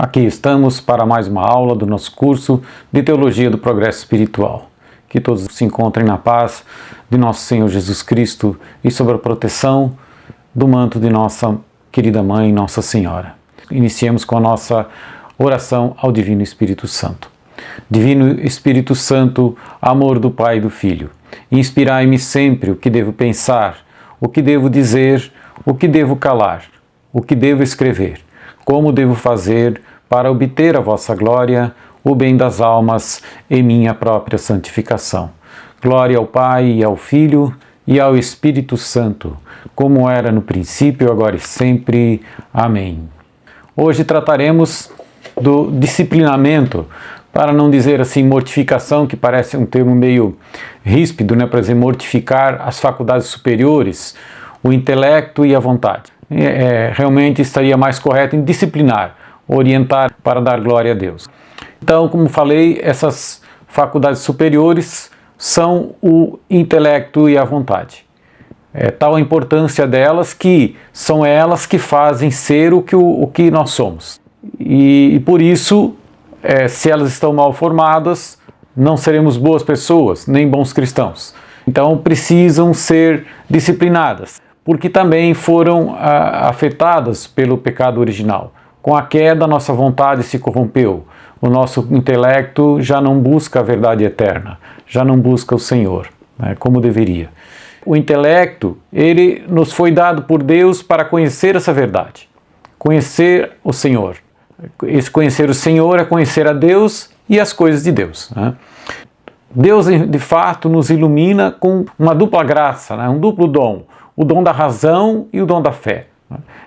Aqui estamos para mais uma aula do nosso curso de Teologia do Progresso Espiritual. Que todos se encontrem na paz de nosso Senhor Jesus Cristo e sob a proteção do manto de nossa querida Mãe, Nossa Senhora. Iniciemos com a nossa oração ao Divino Espírito Santo. Divino Espírito Santo, amor do Pai e do Filho, inspirai-me sempre o que devo pensar, o que devo dizer, o que devo calar, o que devo escrever, como devo fazer para obter a vossa glória, o bem das almas e minha própria santificação. Glória ao Pai, e ao Filho, e ao Espírito Santo, como era no princípio, agora e sempre. Amém. Hoje trataremos do disciplinamento, para não dizer assim mortificação, que parece um termo meio ríspido, né? Para dizer mortificar as faculdades superiores, o intelecto e a vontade. Realmente estaria mais correto em disciplinar, orientar para dar glória a Deus. Então, como falei, essas faculdades superiores são o intelecto e a vontade. Tal a importância delas que são elas que fazem ser o que nós somos. E por isso, se elas estão mal formadas, não seremos boas pessoas, nem bons cristãos. Então precisam ser disciplinadas, porque também foram afetadas pelo pecado original. Com a queda, nossa vontade se corrompeu. O nosso intelecto já não busca a verdade eterna, já não busca o Senhor, né, como deveria. O intelecto, ele nos foi dado por Deus para conhecer essa verdade, conhecer o Senhor. Esse conhecer o Senhor é conhecer a Deus e as coisas de Deus, né? Deus, de fato, nos ilumina com uma dupla graça, né? Um duplo dom, o dom da razão e o dom da fé.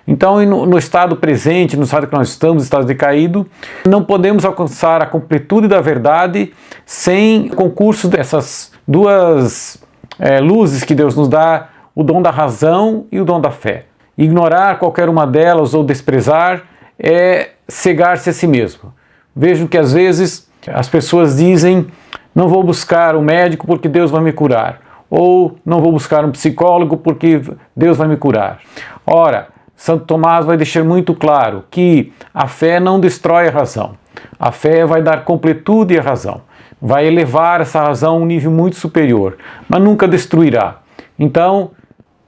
Então, no estado presente, no estado que nós estamos, estado decaído, não podemos alcançar a completude da verdade sem o concurso dessas duas luzes que Deus nos dá, o dom da razão e o dom da fé. Ignorar qualquer uma delas ou desprezar é cegar-se a si mesmo. Vejam que às vezes as pessoas dizem: não vou buscar um médico porque Deus vai me curar, ou não vou buscar um psicólogo porque Deus vai me curar. Ora, Santo Tomás vai deixar muito claro que a fé não destrói a razão. A fé vai dar completude à razão, vai elevar essa razão a um nível muito superior, mas nunca destruirá. Então,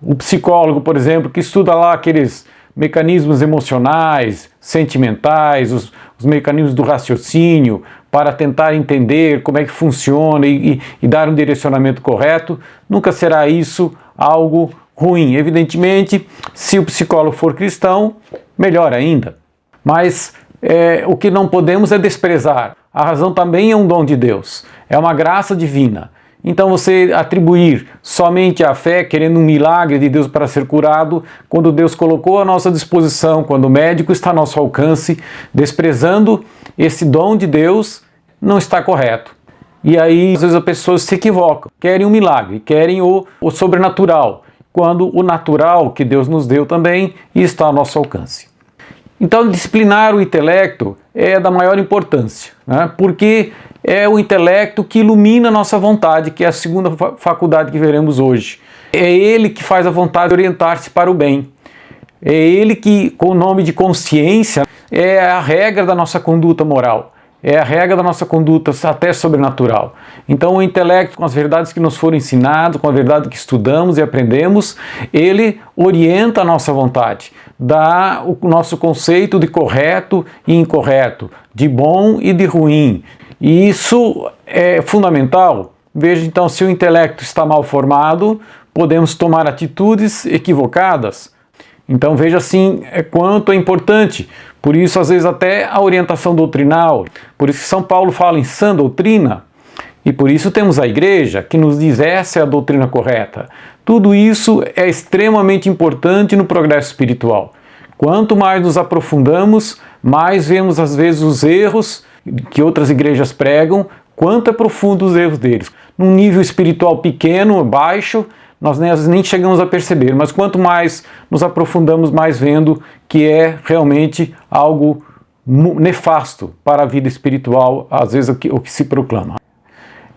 o psicólogo, por exemplo, que estuda lá aqueles mecanismos emocionais, sentimentais, os mecanismos do raciocínio, para tentar entender como é que funciona e dar um direcionamento correto, nunca será isso algo ruim. Evidentemente, se o psicólogo for cristão, melhor ainda. Mas o que não podemos é desprezar. A razão também é um dom de Deus, é uma graça divina. Então você atribuir somente a fé, querendo um milagre de Deus para ser curado, quando Deus colocou à nossa disposição, quando o médico está ao nosso alcance, desprezando esse dom de Deus, não está correto. E aí, às vezes, as pessoas se equivocam, querem um milagre, querem o sobrenatural, quando o natural que Deus nos deu também está ao nosso alcance. Então, disciplinar o intelecto é da maior importância, né? Porque é o intelecto que ilumina a nossa vontade, que é a segunda faculdade que veremos hoje. É ele que faz a vontade orientar-se para o bem. É ele que, com o nome de consciência, é a regra da nossa conduta moral. É a regra da nossa conduta até sobrenatural. Então o intelecto, com as verdades que nos foram ensinadas, com a verdade que estudamos e aprendemos, ele orienta a nossa vontade, dá o nosso conceito de correto e incorreto, de bom e de ruim. E isso é fundamental. Veja então, se o intelecto está mal formado, podemos tomar atitudes equivocadas. Então veja assim quanto é importante. Por isso, às vezes, até a orientação doutrinal. Por isso que São Paulo fala em sã doutrina. E por isso temos a igreja que nos diz: essa é a doutrina correta. Tudo isso é extremamente importante no progresso espiritual. Quanto mais nos aprofundamos, mais vemos às vezes os erros que outras igrejas pregam, quanto é profundo os erros deles. Num nível espiritual pequeno, baixo, nós às vezes nem chegamos a perceber, mas quanto mais nos aprofundamos, mais vendo que é realmente algo nefasto para a vida espiritual, às vezes o que se proclama.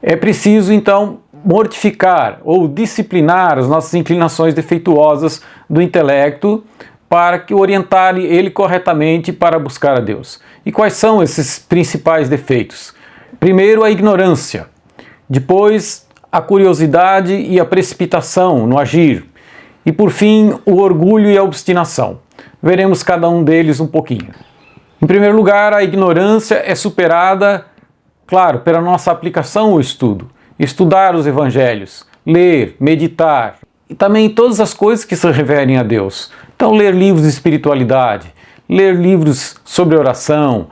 É preciso, então, mortificar ou disciplinar as nossas inclinações defeituosas do intelecto para que orientar ele corretamente para buscar a Deus. E quais são esses principais defeitos? Primeiro, a ignorância. Depois, a curiosidade e a precipitação no agir. E por fim, o orgulho e a obstinação. Veremos cada um deles um pouquinho. Em primeiro lugar, a ignorância é superada, claro, pela nossa aplicação ao estudo. Estudar os evangelhos, ler, meditar. E também todas as coisas que se referem a Deus. Então, ler livros de espiritualidade, ler livros sobre oração.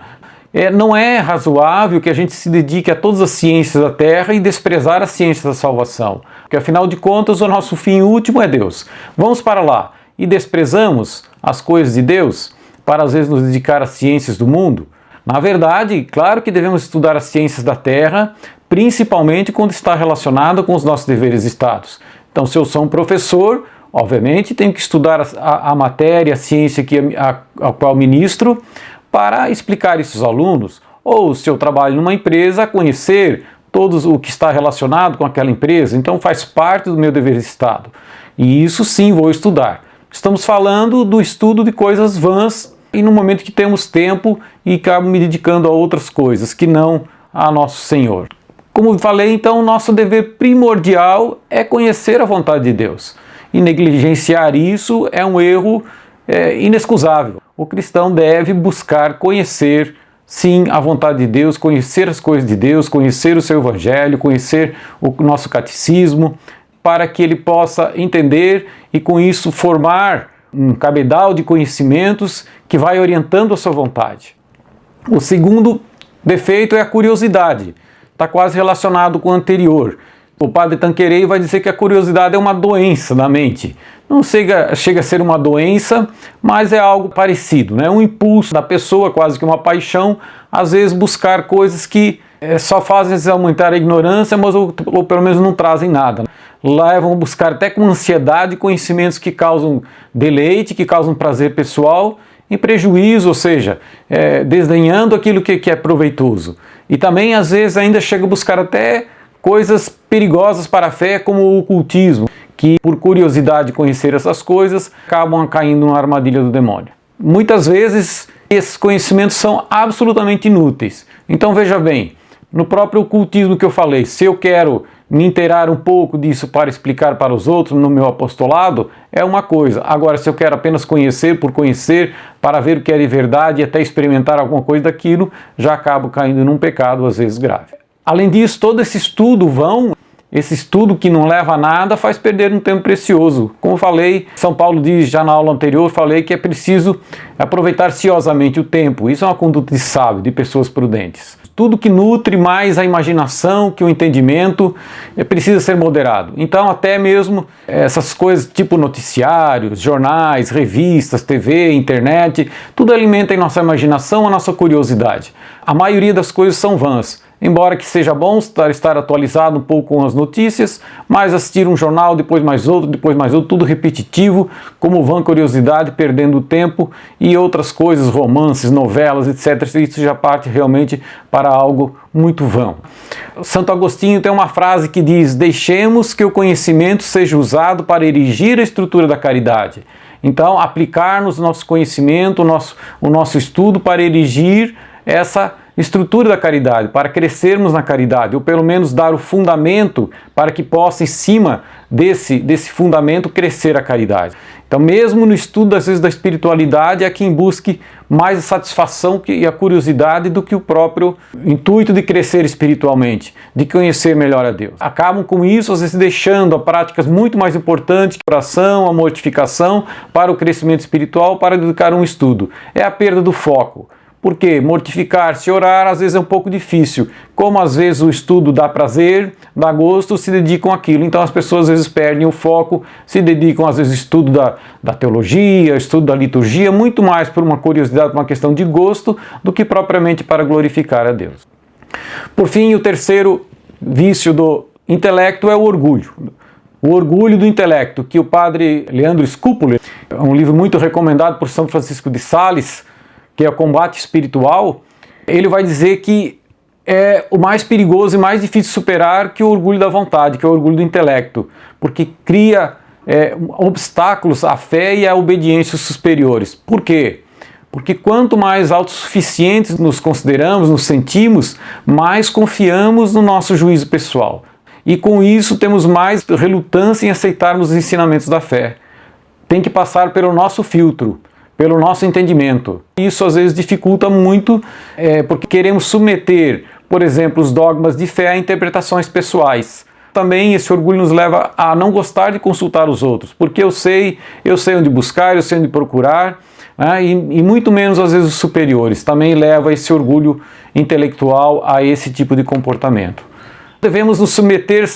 Não é razoável que a gente se dedique a todas as ciências da terra e desprezar a ciência da salvação. Porque, afinal de contas, o nosso fim último é Deus. Vamos para lá e desprezamos as coisas de Deus para, às vezes, nos dedicar às ciências do mundo. Na verdade, claro que devemos estudar as ciências da terra, principalmente quando está relacionado com os nossos deveres estados. Então, se eu sou um professor, obviamente tenho que estudar a matéria, a ciência a qual ministro, para explicar isso aos alunos. Ou, se eu trabalho numa empresa, conhecer todo o que está relacionado com aquela empresa. Então, faz parte do meu dever estado. E isso sim vou estudar. Estamos falando do estudo de coisas vãs e no momento que temos tempo e acabo me dedicando a outras coisas que não a nosso Senhor. Como falei, então, nosso dever primordial é conhecer a vontade de Deus. E negligenciar isso é um erro inexcusável. O cristão deve buscar conhecer, sim, a vontade de Deus, conhecer as coisas de Deus, conhecer o seu evangelho, conhecer o nosso catecismo, para que ele possa entender e com isso formar um cabedal de conhecimentos que vai orientando a sua vontade. O segundo defeito é a curiosidade. Está quase relacionado com o anterior. O padre Tanqueray vai dizer que a curiosidade é uma doença da mente. Não chega a ser uma doença, mas é algo parecido, né? Um impulso da pessoa, quase que uma paixão, às vezes buscar coisas que só fazem aumentar a ignorância, mas ou pelo menos não trazem nada. Levam a buscar até com ansiedade conhecimentos que causam deleite, que causam prazer pessoal, em prejuízo, ou seja, desdenhando aquilo que é proveitoso. E também, às vezes, ainda chega a buscar até coisas perigosas para a fé, como o ocultismo, que, por curiosidade de conhecer essas coisas, acabam caindo na armadilha do demônio. Muitas vezes, esses conhecimentos são absolutamente inúteis. Então, veja bem, no próprio ocultismo que eu falei, se eu quero me inteirar um pouco disso para explicar para os outros no meu apostolado, é uma coisa. Agora, se eu quero apenas conhecer por conhecer, para ver o que é de verdade e até experimentar alguma coisa daquilo, já acabo caindo num pecado, às vezes grave. Além disso, todo esse estudo vão, esse estudo que não leva a nada, faz perder um tempo precioso. Como falei, São Paulo diz já na aula anterior, falei que é preciso aproveitar ciosamente o tempo. Isso é uma conduta de sábio, de pessoas prudentes. Tudo que nutre mais a imaginação que o entendimento precisa ser moderado. Então, até mesmo essas coisas tipo noticiários, jornais, revistas, TV, internet, tudo alimenta em nossa imaginação, a nossa curiosidade. A maioria das coisas são vãs. Embora que seja bom estar atualizado um pouco com as notícias, mas assistir um jornal, depois mais outro, tudo repetitivo, como vã curiosidade, perdendo tempo e outras coisas, romances, novelas, etc. Isso já parte realmente para algo muito vão. Santo Agostinho tem uma frase que diz: deixemos que o conhecimento seja usado para erigir a estrutura da caridade. Então, aplicarmos o nosso conhecimento, o nosso estudo para erigir essa estrutura da caridade, para crescermos na caridade, ou pelo menos dar o fundamento para que possa, em cima desse fundamento, crescer a caridade. Então, mesmo no estudo, às vezes, da espiritualidade, há quem busque mais a satisfação e a curiosidade do que o próprio intuito de crescer espiritualmente, de conhecer melhor a Deus. Acabam com isso, às vezes, deixando a práticas muito mais importantes, que a oração, a mortificação, para o crescimento espiritual, para dedicar um estudo. É a perda do foco. Porque mortificar-se e orar às vezes é um pouco difícil. Como às vezes o estudo dá prazer, dá gosto, se dedicam àquilo. Então as pessoas às vezes perdem o foco, se dedicam às vezes ao estudo da teologia, estudo da liturgia, muito mais por uma curiosidade, por uma questão de gosto, do que propriamente para glorificar a Deus. Por fim, o terceiro vício do intelecto é o orgulho. O orgulho do intelecto, que o padre Leandro Scupoli, é um livro muito recomendado por São Francisco de Sales, que é o Combate Espiritual, ele vai dizer que é o mais perigoso e mais difícil de superar que o orgulho da vontade, que é o orgulho do intelecto, porque cria obstáculos à fé e à obediência superiores. Por quê? Porque quanto mais autossuficientes nos consideramos, nos sentimos, mais confiamos no nosso juízo pessoal. E com isso temos mais relutância em aceitarmos os ensinamentos da fé. Tem que passar pelo nosso filtro, pelo nosso entendimento. Isso às vezes dificulta muito, porque queremos submeter, por exemplo, os dogmas de fé a interpretações pessoais. Também esse orgulho nos leva a não gostar de consultar os outros, porque eu sei onde buscar, eu sei onde procurar, e muito menos às vezes os superiores. Também leva esse orgulho intelectual a esse tipo de comportamento. Devemos nos submeter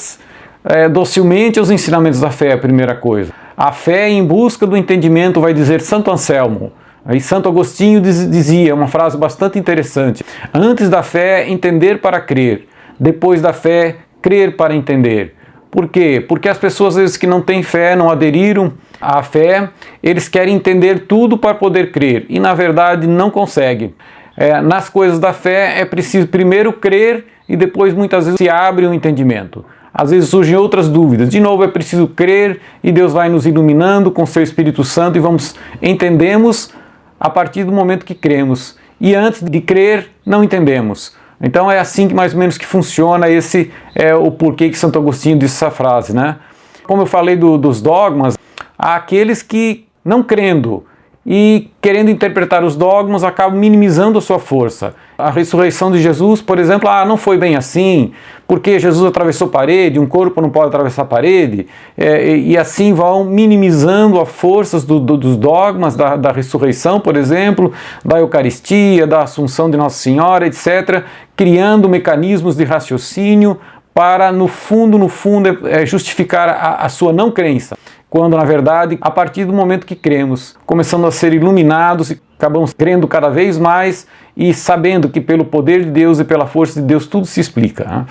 docilmente aos ensinamentos da fé, a primeira coisa. A fé em busca do entendimento, vai dizer Santo Anselmo. Aí Santo Agostinho dizia uma frase bastante interessante: antes da fé, entender para crer, depois da fé, crer para entender. Por quê? Porque as pessoas às vezes que não têm fé, não aderiram à fé, eles querem entender tudo para poder crer e na verdade não conseguem. Nas coisas da fé é preciso primeiro crer e depois muitas vezes se abre o entendimento. Às vezes surgem outras dúvidas. De novo é preciso crer e Deus vai nos iluminando com seu Espírito Santo e entendemos a partir do momento que cremos. E antes de crer, não entendemos. Então é assim que mais ou menos que funciona. Esse é o porquê que Santo Agostinho disse essa frase, né? Como eu falei dos dogmas, há aqueles que não crendo e querendo interpretar os dogmas acabam minimizando a sua força. A ressurreição de Jesus, por exemplo, não foi bem assim, porque Jesus atravessou parede, um corpo não pode atravessar parede, e assim vão minimizando as forças dos dogmas da ressurreição, por exemplo, da Eucaristia, da Assunção de Nossa Senhora, etc., criando mecanismos de raciocínio para, no fundo, justificar a sua não crença. Quando, na verdade, a partir do momento que cremos, começando a ser iluminados e acabamos crendo cada vez mais e sabendo que pelo poder de Deus e pela força de Deus tudo se explica, né?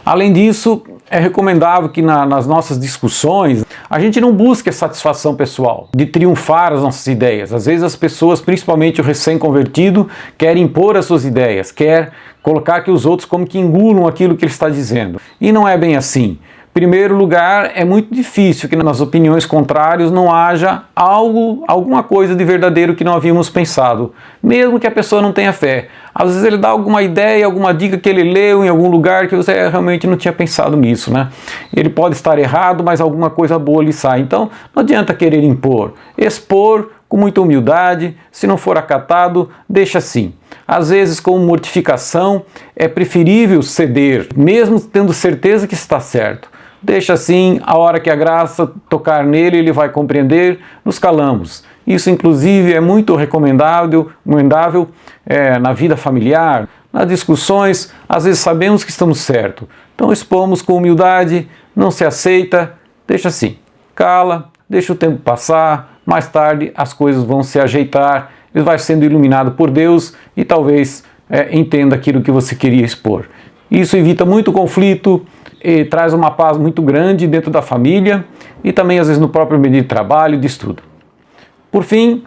Além disso, é recomendável que nas nossas discussões a gente não busque a satisfação pessoal, de triunfar as nossas ideias. Às vezes as pessoas, principalmente o recém-convertido, querem impor as suas ideias, quer colocar que os outros como que engulam aquilo que ele está dizendo. E não é bem assim. Em primeiro lugar, é muito difícil que nas opiniões contrárias não haja alguma coisa de verdadeiro que não havíamos pensado, mesmo que a pessoa não tenha fé. Às vezes ele dá alguma ideia, alguma dica que ele leu em algum lugar que você realmente não tinha pensado nisso, né? Ele pode estar errado, mas alguma coisa boa lhe sai. Então, não adianta querer impor. Expor com muita humildade, se não for acatado, deixa assim. Às vezes, com mortificação, é preferível ceder, mesmo tendo certeza que está certo. Deixa assim, a hora que a graça tocar nele, ele vai compreender, nos calamos. Isso, inclusive, é muito recomendável na vida familiar, nas discussões, às vezes sabemos que estamos certos. Então, expomos com humildade, não se aceita, deixa assim, cala, deixa o tempo passar, mais tarde as coisas vão se ajeitar, ele vai sendo iluminado por Deus e talvez entenda aquilo que você queria expor. Isso evita muito conflito e traz uma paz muito grande dentro da família e também às vezes no próprio meio de trabalho e de estudo. Por fim,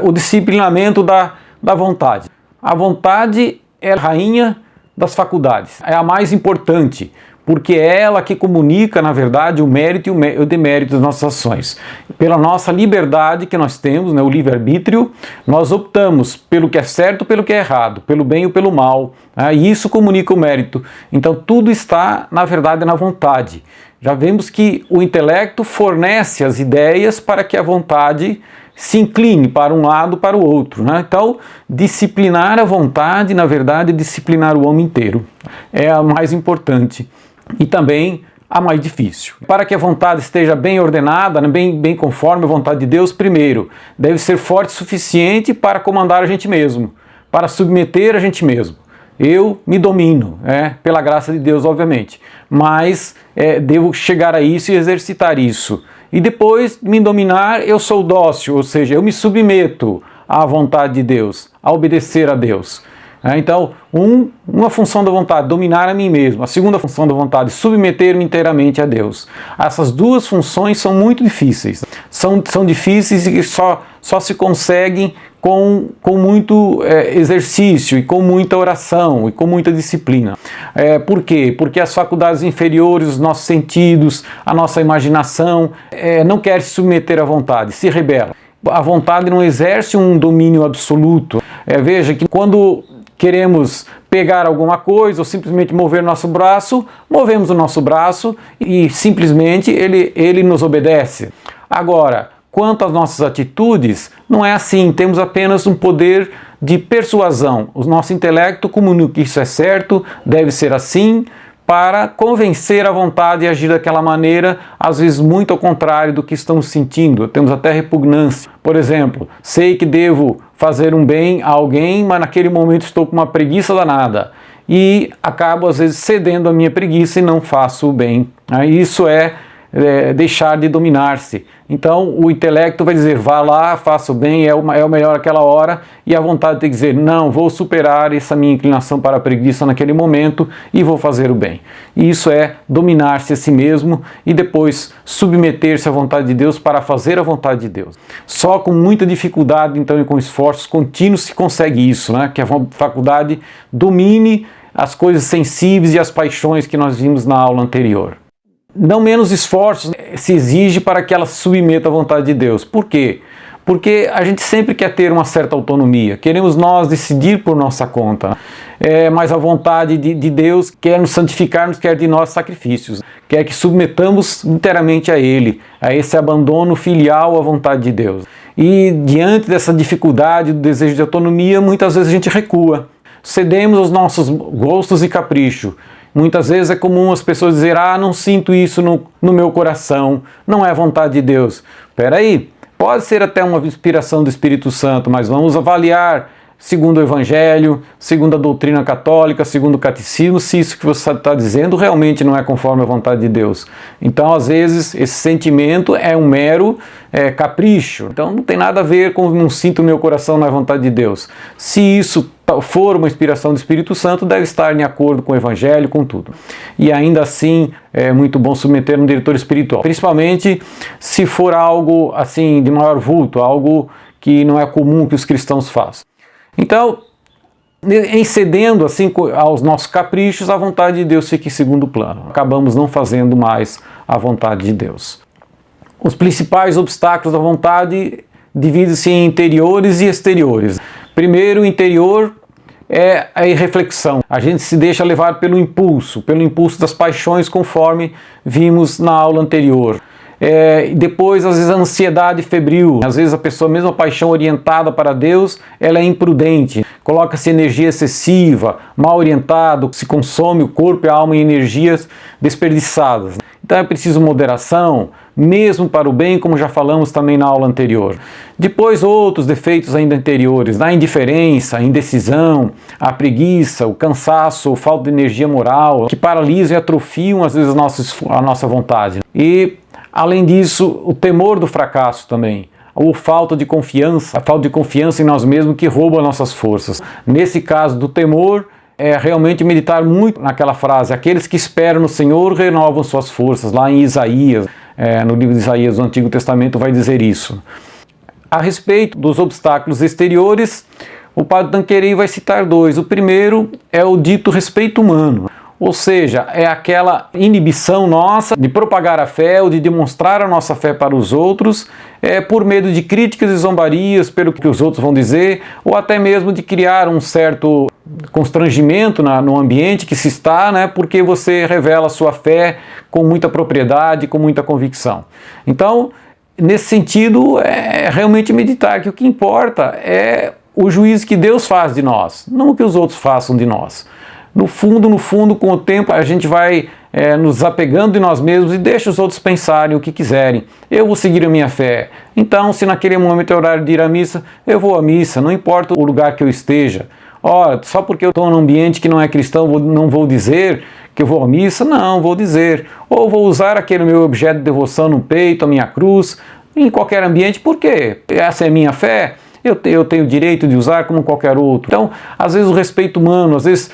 o disciplinamento da vontade. A vontade é a rainha das faculdades, é a mais importante, porque é ela que comunica, na verdade, o mérito e o demérito das nossas ações. Pela nossa liberdade que nós temos, né, o livre-arbítrio, nós optamos pelo que é certo, pelo que é errado, pelo bem ou pelo mal, né, e isso comunica o mérito. Então tudo está, na verdade, na vontade. Já vemos que o intelecto fornece as ideias para que a vontade se incline para um lado para o outro, né? Então, disciplinar a vontade, na verdade, é disciplinar o homem inteiro. É a mais importante e também a mais difícil. Para que a vontade esteja bem ordenada, bem conforme a vontade de Deus, primeiro, deve ser forte o suficiente para comandar a gente mesmo, para submeter a gente mesmo. Eu me domino, pela graça de Deus, obviamente, mas devo chegar a isso e exercitar isso. E depois de me dominar, eu sou dócil, ou seja, eu me submeto à vontade de Deus, a obedecer a Deus. Então, uma função da vontade, dominar a mim mesmo. A segunda função da vontade, submeter-me inteiramente a Deus. Essas duas funções são muito difíceis. são difíceis e só se conseguem com muito exercício e com muita oração e com muita disciplina. Por quê? Porque as faculdades inferiores, os nossos sentidos, a nossa imaginação não quer se submeter à vontade, se rebela. A vontade não exerce um domínio absoluto. Veja que quando queremos pegar alguma coisa ou simplesmente mover nosso braço, movemos o nosso braço e simplesmente ele nos obedece. Agora, quanto às nossas atitudes, não é assim, temos apenas um poder de persuasão. O nosso intelecto comunica que isso é certo, deve ser assim, para convencer a vontade e agir daquela maneira, às vezes muito ao contrário do que estamos sentindo. Temos até repugnância. Por exemplo, sei que devo fazer um bem a alguém, mas naquele momento estou com uma preguiça danada. E acabo, às vezes, cedendo a minha preguiça e não faço o bem. Isso é deixar de dominar-se. Então o intelecto vai dizer, vá lá, faça o bem, é o melhor naquela hora, e a vontade tem que dizer, não, vou superar essa minha inclinação para a preguiça naquele momento e vou fazer o bem. E isso é dominar-se a si mesmo e depois submeter-se à vontade de Deus para fazer a vontade de Deus. Só com muita dificuldade, então, e com esforços contínuos se consegue isso, né? Que a faculdade domine as coisas sensíveis e as paixões que nós vimos na aula anterior. Não menos esforços se exige para que ela se submeta à vontade de Deus. Por quê? Porque a gente sempre quer ter uma certa autonomia, queremos nós decidir por nossa conta, mas a vontade de Deus quer nos santificar, nos quer de nós sacrifícios, quer que submetamos inteiramente a Ele, a esse abandono filial à vontade de Deus. E diante dessa dificuldade, do desejo de autonomia, muitas vezes a gente recua, cedemos aos nossos gostos e caprichos. Muitas vezes é comum as pessoas dizerem, não sinto isso no meu coração, não é vontade de Deus. Espera aí, pode ser até uma inspiração do Espírito Santo, mas vamos avaliar, segundo o Evangelho, segundo a doutrina católica, segundo o catecismo, se isso que você está dizendo realmente não é conforme a vontade de Deus. Então, às vezes, esse sentimento é um mero capricho. Então, não tem nada a ver com não sinto no meu coração, não é vontade de Deus. Se isso for uma inspiração do Espírito Santo, deve estar em acordo com o Evangelho, com tudo. E ainda assim, é muito bom submeter um diretor espiritual, principalmente se for algo assim de maior vulto, algo que não é comum que os cristãos façam. Então, em cedendo assim aos nossos caprichos, a vontade de Deus fica em segundo plano. Acabamos não fazendo mais a vontade de Deus. Os principais obstáculos da vontade dividem-se em interiores e exteriores. Primeiro, o interior é a irreflexão. A gente se deixa levar pelo impulso das paixões, conforme vimos na aula anterior. Depois, às vezes, a ansiedade febril. Às vezes a pessoa, mesmo a paixão orientada para Deus, ela é imprudente. Coloca-se energia excessiva, mal orientado, se consome o corpo e a alma em energias desperdiçadas. Então é preciso moderação, mesmo para o bem, como já falamos também na aula anterior. Depois, outros defeitos ainda anteriores, a indiferença, a indecisão, a preguiça, o cansaço, a falta de energia moral, que paralisam e atrofiam às vezes a nossa vontade. E, além disso, o temor do fracasso também, ou falta de confiança, a falta de confiança em nós mesmos que rouba nossas forças. Nesse caso do temor, é realmente meditar muito naquela frase, aqueles que esperam no Senhor renovam suas forças, lá em Isaías, no livro de Isaías do Antigo Testamento vai dizer isso. A respeito dos obstáculos exteriores, o padre Tanqueray vai citar dois. O primeiro é o dito respeito humano, ou seja, é aquela inibição nossa de propagar a fé ou de demonstrar a nossa fé para os outros, por medo de críticas e zombarias pelo que os outros vão dizer, ou até mesmo de criar um certo constrangimento no ambiente que se está, porque você revela a sua fé com muita propriedade, com muita convicção. Então, nesse sentido, é realmente meditar que o que importa é o juízo que Deus faz de nós, não o que os outros façam de nós. No fundo, com o tempo, a gente vai nos apegando de nós mesmos e deixa os outros pensarem o que quiserem. Eu vou seguir a minha fé. Então, se naquele momento é horário de ir à missa, eu vou à missa, não importa o lugar que eu esteja. Só porque eu estou num ambiente que não é cristão, não vou dizer que eu vou à missa? Não, vou dizer. Ou vou usar aquele meu objeto de devoção no peito, a minha cruz, em qualquer ambiente. Por quê? Essa é a minha fé. eu tenho o direito de usar como qualquer outro. Então, às vezes o respeito humano, às vezes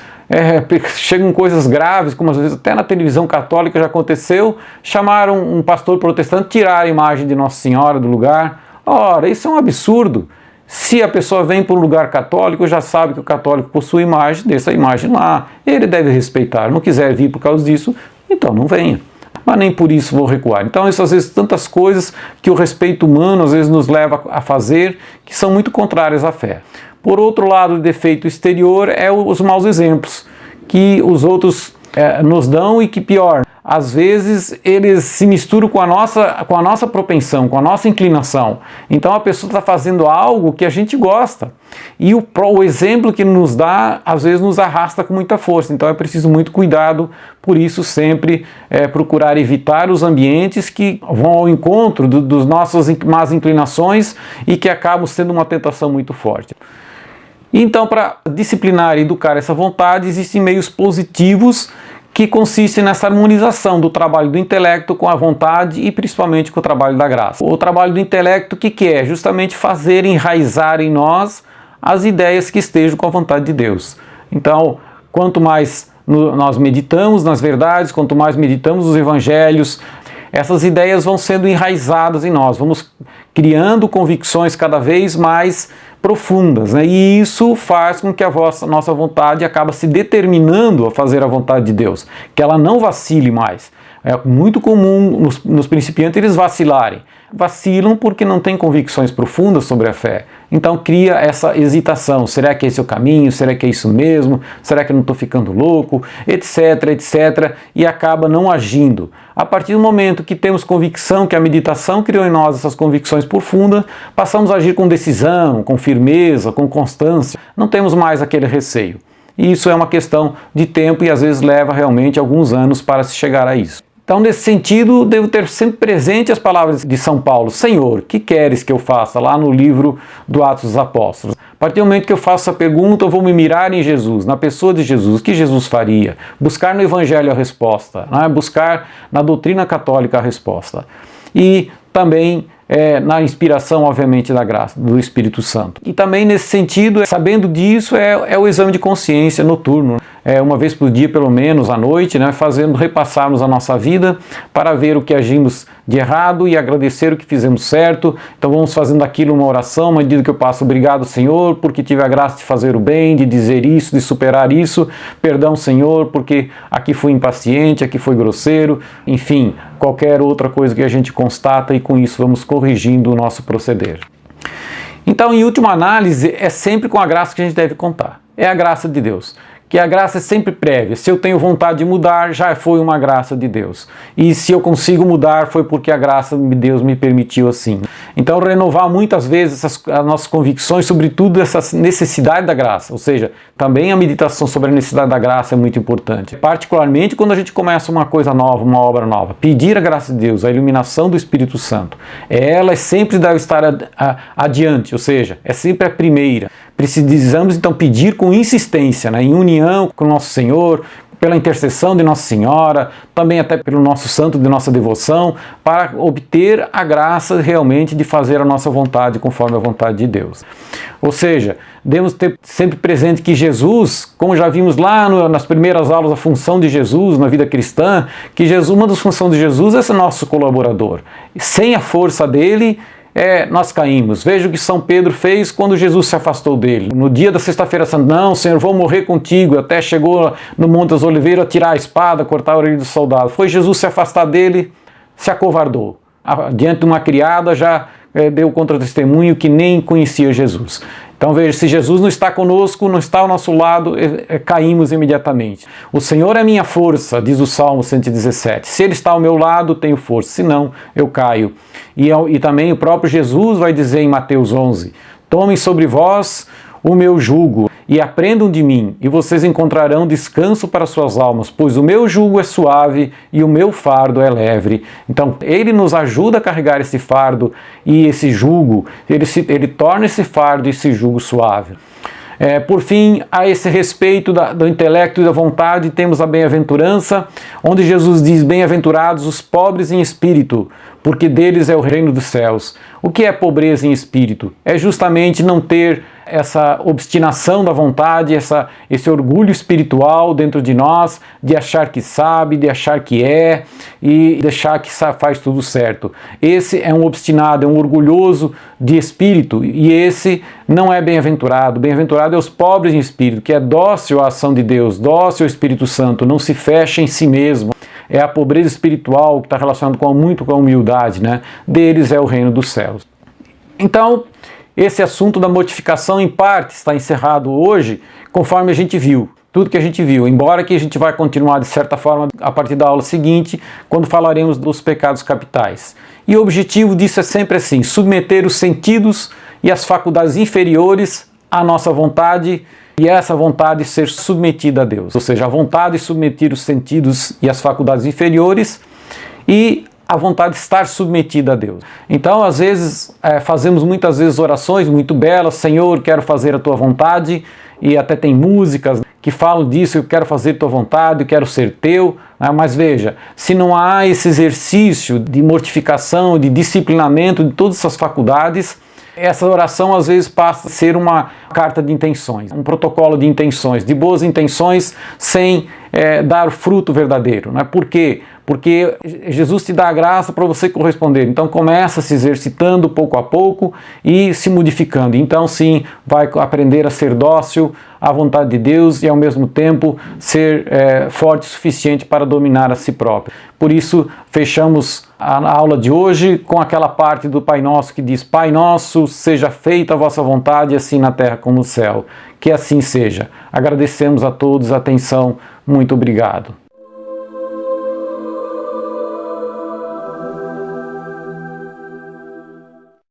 chegam coisas graves, como às vezes até na televisão católica já aconteceu, chamaram um pastor protestante, tiraram a imagem de Nossa Senhora do lugar. Ora, isso é um absurdo. Se a pessoa vem para um lugar católico, já sabe que o católico possui imagem, deixa a imagem lá. Ele deve respeitar. Não quiser vir por causa disso, então não venha. Mas nem por isso vou recuar. Então, isso às vezes tantas coisas que o respeito humano às vezes nos leva a fazer que são muito contrárias à fé. Por outro lado, o defeito exterior é os maus exemplos que os outros nos dão e que pior, às vezes eles se misturam com a nossa propensão, com a nossa inclinação. Então a pessoa está fazendo algo que a gente gosta e o exemplo que nos dá às vezes nos arrasta com muita força. Então é preciso muito cuidado, por isso sempre procurar evitar os ambientes que vão ao encontro dos nossas más inclinações e que acabam sendo uma tentação muito forte. Então, para disciplinar e educar essa vontade, existem meios positivos que consistem nessa harmonização do trabalho do intelecto com a vontade e principalmente com o trabalho da graça. O trabalho do intelecto, o que é? Justamente fazer enraizar em nós as ideias que estejam com a vontade de Deus. Então, quanto mais nós meditamos nas verdades, quanto mais meditamos os evangelhos, essas ideias vão sendo enraizadas em nós, vamos criando convicções cada vez mais profundas, né? E isso faz com que a nossa vontade acabe se determinando a fazer a vontade de Deus, que ela não vacile mais. É muito comum nos principiantes eles vacilarem. Vacilam porque não têm convicções profundas sobre a fé. Então cria essa hesitação. Será que esse é o caminho? Será que é isso mesmo? Será que eu não estou ficando louco? Etc, etc. E acaba não agindo. A partir do momento que temos convicção, que a meditação criou em nós essas convicções profundas, passamos a agir com decisão, com firmeza, com constância. Não temos mais aquele receio. E isso é uma questão de tempo e às vezes leva realmente alguns anos para se chegar a isso. Então, nesse sentido, devo ter sempre presente as palavras de São Paulo: Senhor, que queres que eu faça? Lá no livro do Atos dos Apóstolos. A partir do momento que eu faço essa pergunta, eu vou me mirar em Jesus, na pessoa de Jesus. O que Jesus faria? Buscar no Evangelho a resposta, né? Buscar na doutrina católica a resposta. E também na inspiração, obviamente, da graça, do Espírito Santo. E também, nesse sentido, sabendo disso, é o exame de consciência noturno. Uma vez por dia, pelo menos, à noite, né, repassarmos a nossa vida para ver o que agimos de errado e agradecer o que fizemos certo. Então vamos fazendo aquilo uma oração, uma medida que eu passo: obrigado, Senhor, porque tive a graça de fazer o bem, de dizer isso, de superar isso. Perdão, Senhor, porque aqui fui impaciente, aqui fui grosseiro. Enfim, qualquer outra coisa que a gente constata, e com isso vamos corrigindo o nosso proceder. Então, em última análise, é sempre com a graça que a gente deve contar. É a graça de Deus. Que a graça é sempre prévia. Se eu tenho vontade de mudar, já foi uma graça de Deus. E se eu consigo mudar, foi porque a graça de Deus me permitiu assim. Então, renovar muitas vezes as nossas convicções, sobretudo essa necessidade da graça. Ou seja, também a meditação sobre a necessidade da graça é muito importante. Particularmente quando a gente começa uma coisa nova, uma obra nova. Pedir a graça de Deus, a iluminação do Espírito Santo. Ela sempre deve estar adiante, ou seja, é sempre a primeira. Precisamos então pedir com insistência, né, em união com o nosso Senhor, pela intercessão de Nossa Senhora, também até pelo nosso santo de nossa devoção, para obter a graça realmente de fazer a nossa vontade conforme a vontade de Deus. Ou seja, devemos ter sempre presente que Jesus, como já vimos lá nas primeiras aulas, a função de Jesus na vida cristã, que Jesus, uma das funções de Jesus é ser nosso colaborador. Sem a força dele, nós caímos. Veja o que São Pedro fez quando Jesus se afastou dele. No dia da sexta-feira santa: não, Senhor, vou morrer contigo. Até chegou no Monte das Oliveiras a tirar a espada, cortar a orelha do soldado. Foi Jesus se afastar dele, se acovardou. Diante de uma criada já deu contra-testemunho que nem conhecia Jesus. Então veja, se Jesus não está conosco, não está ao nosso lado, caímos imediatamente. O Senhor é minha força, diz o Salmo 117. Se Ele está ao meu lado, tenho força, se não, eu caio. E também o próprio Jesus vai dizer em Mateus 11, tomem sobre vós o meu jugo e aprendam de mim, e vocês encontrarão descanso para suas almas, pois o meu jugo é suave e o meu fardo é leve. Então, Ele nos ajuda a carregar esse fardo e esse jugo, Ele torna esse fardo e esse jugo suave. Por fim, a esse respeito do intelecto e da vontade, temos a bem-aventurança, onde Jesus diz: bem-aventurados os pobres em espírito, porque deles é o reino dos céus. O que é pobreza em espírito? É justamente não ter essa obstinação da vontade, esse orgulho espiritual dentro de nós, de achar que sabe, de achar que é e deixar que faz tudo certo. Esse é um obstinado, é um orgulhoso de espírito, e esse não é bem-aventurado. Bem-aventurado é os pobres em espírito, que é dócil à ação de Deus, dócil ao Espírito Santo, não se fecha em si mesmo. É a pobreza espiritual que está relacionada muito com a humildade, né? Deles é o reino dos céus. Então, esse assunto da mortificação, em parte, está encerrado hoje, conforme a gente viu, tudo que a gente viu, embora que a gente vai continuar, de certa forma, a partir da aula seguinte, quando falaremos dos pecados capitais. E o objetivo disso é sempre assim: submeter os sentidos e as faculdades inferiores à nossa vontade, e essa vontade ser submetida a Deus. Ou seja, a vontade de submeter os sentidos e as faculdades inferiores e a vontade de estar submetida a Deus. Então, às vezes, fazemos muitas vezes orações muito belas: Senhor, quero fazer a Tua vontade, e até tem músicas que falam disso: eu quero fazer a Tua vontade, eu quero ser Teu. Mas veja, se não há esse exercício de mortificação, de disciplinamento de todas essas faculdades, essa oração às vezes passa a ser uma carta de intenções, um protocolo de intenções, de boas intenções, sem dar fruto verdadeiro. Por quê? Porque Jesus te dá a graça para você corresponder. Então começa se exercitando pouco a pouco e se modificando. Então sim, vai aprender a ser dócil à vontade de Deus e ao mesmo tempo ser forte o suficiente para dominar a si próprio. Por isso fechamos a aula de hoje com aquela parte do Pai Nosso que diz: Pai Nosso, seja feita a vossa vontade, assim na terra como no céu. Que assim seja. Agradecemos a todos a atenção. Muito obrigado.